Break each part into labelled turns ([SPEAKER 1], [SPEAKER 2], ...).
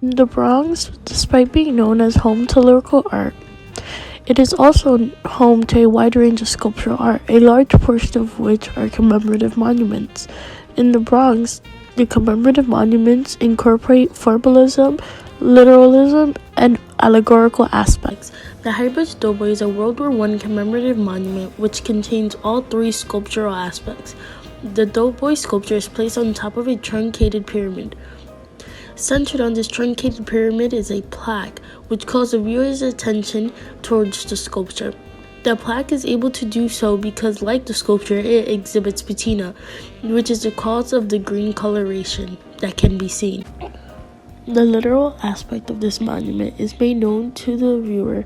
[SPEAKER 1] The Bronx, despite being known as home to lyrical art, it is also home to a wide range of sculptural art, a large portion of which are commemorative monuments. In the Bronx, the commemorative monuments incorporate formalism, literalism, and allegorical aspects. The Highbridge Doughboy is a World War I commemorative monument which contains all three sculptural aspects. The Doughboy sculpture is placed on top of a truncated pyramid. Centered on this truncated pyramid is a plaque, which calls the viewer's attention towards the sculpture. The plaque is able to do so because, like the sculpture, it exhibits patina, which is the cause of the green coloration that can be seen. The literal aspect of this monument is made known to the viewer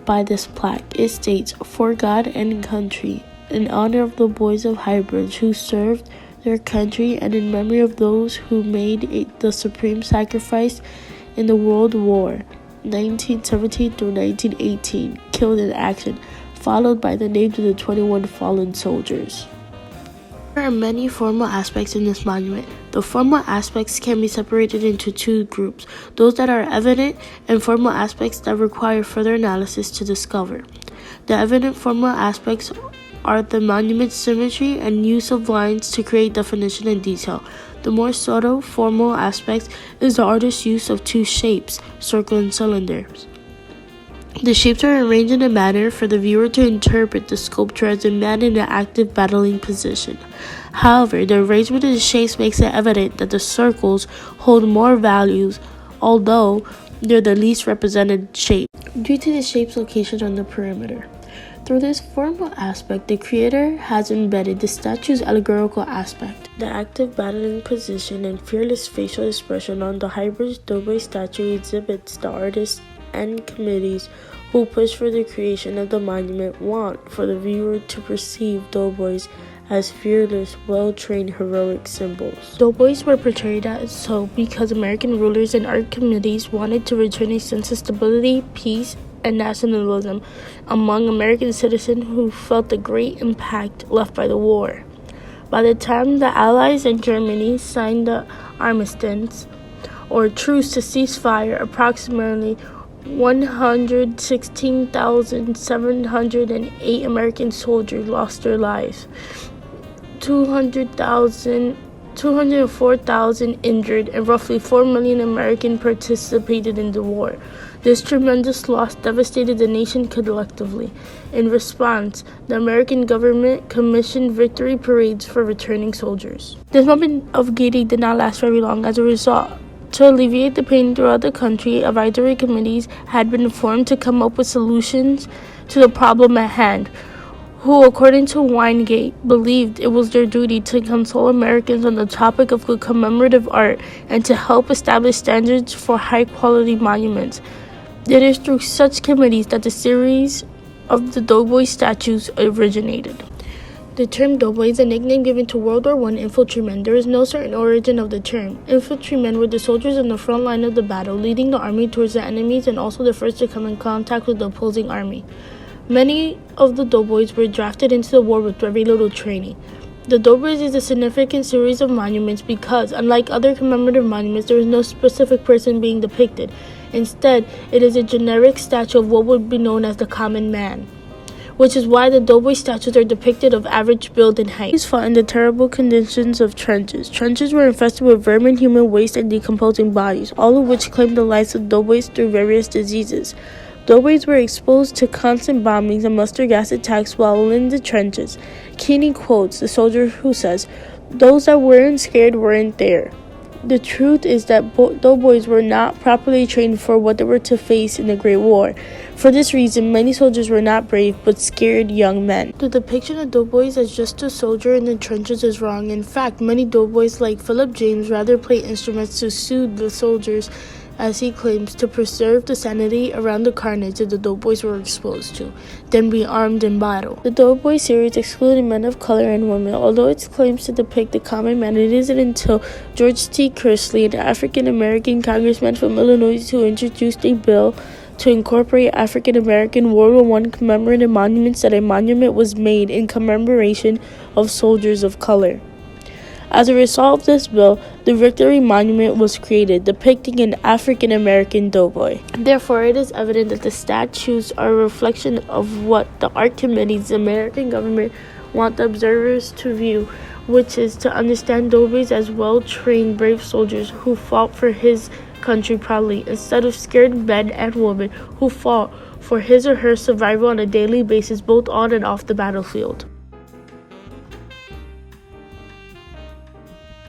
[SPEAKER 1] by this plaque. It states, "For God and country, in honor of the boys of Highbridge who served their country and in memory of those who made the supreme sacrifice in the World War 1917 through 1918, killed in action," followed by the names of the 21 fallen soldiers. There are many formal aspects in this monument. The formal aspects can be separated into two groups, those that are evident and formal aspects that require further analysis to discover. The evident formal aspects are the monument's symmetry and use of lines to create definition and detail. The more subtle formal aspect is the artist's use of two shapes, circle and cylinders. The shapes are arranged in a manner for the viewer to interpret the sculpture as a man in an active battling position. However, the arrangement of the shapes makes it evident that the circles hold more values, although they're the least represented shape, due to the shape's location on the perimeter. Through this formal aspect, the creator has embedded the statue's allegorical aspect. The active battling position and fearless facial expression on the Highbridge Doughboy statue exhibits the artists and committees who push for the creation of the monument want for the viewer to perceive doughboys as fearless, well-trained, heroic symbols. Doughboys were portrayed as so because American rulers and art committees wanted to return a sense of stability, peace, and nationalism among American citizens who felt the great impact left by the war. By the time the Allies and Germany signed the armistice, or truce to cease fire, approximately 116,708 American soldiers lost their lives, 204,000 injured, and roughly 4 million Americans participated in the war. This tremendous loss devastated the nation collectively. In response, the American government commissioned victory parades for returning soldiers. This moment of gaiety did not last very long. As a result, to alleviate the pain throughout the country, advisory committees had been formed to come up with solutions to the problem at hand, who, according to Weingate, believed it was their duty to console Americans on the topic of good commemorative art and to help establish standards for high-quality monuments. It is through such committees that the series of the Doughboy statues originated. The term doughboy is a nickname given to World War I infantrymen. There is no certain origin of the term. Infantrymen were the soldiers in the front line of the battle, leading the army towards the enemies and also the first to come in contact with the opposing army. Many of the doughboys were drafted into the war with very little training. The Doughboys is a significant series of monuments because, unlike other commemorative monuments, there is no specific person being depicted. Instead, it is a generic statue of what would be known as the common man, which is why the Doughboy statues are depicted of average build and height. These fought in the terrible conditions of trenches. Trenches were infested with vermin, human waste, and decomposing bodies, all of which claimed the lives of doughboys through various diseases. Doughboys were exposed to constant bombings and mustard gas attacks while in the trenches. Keeney quotes the soldier who says, "Those that weren't scared weren't there." The truth is that doughboys were not properly trained for what they were to face in the Great War. For this reason, many soldiers were not brave but scared young men. The depiction of doughboys as just a soldier in the trenches is wrong. In fact, many doughboys like Philip James rather play instruments to soothe the soldiers, as he claims, to preserve the sanity around the carnage that the doughboys were exposed to, than be armed in battle. The Doughboy series excluded men of color and women. Although its claims to depict the common man, it isn't until George T. Kersley, an African-American congressman from Illinois, who introduced a bill to incorporate African-American World War I commemorative monuments that a monument was made in commemoration of soldiers of color. As a result of this bill, the Victory Monument was created, depicting an African-American doughboy. Therefore, it is evident that the statues are a reflection of what the art committees, the American government, want the observers to view, which is to understand doughboys as well-trained, brave soldiers who fought for his country proudly, instead of scared men and women who fought for his or her survival on a daily basis, both on and off the battlefield.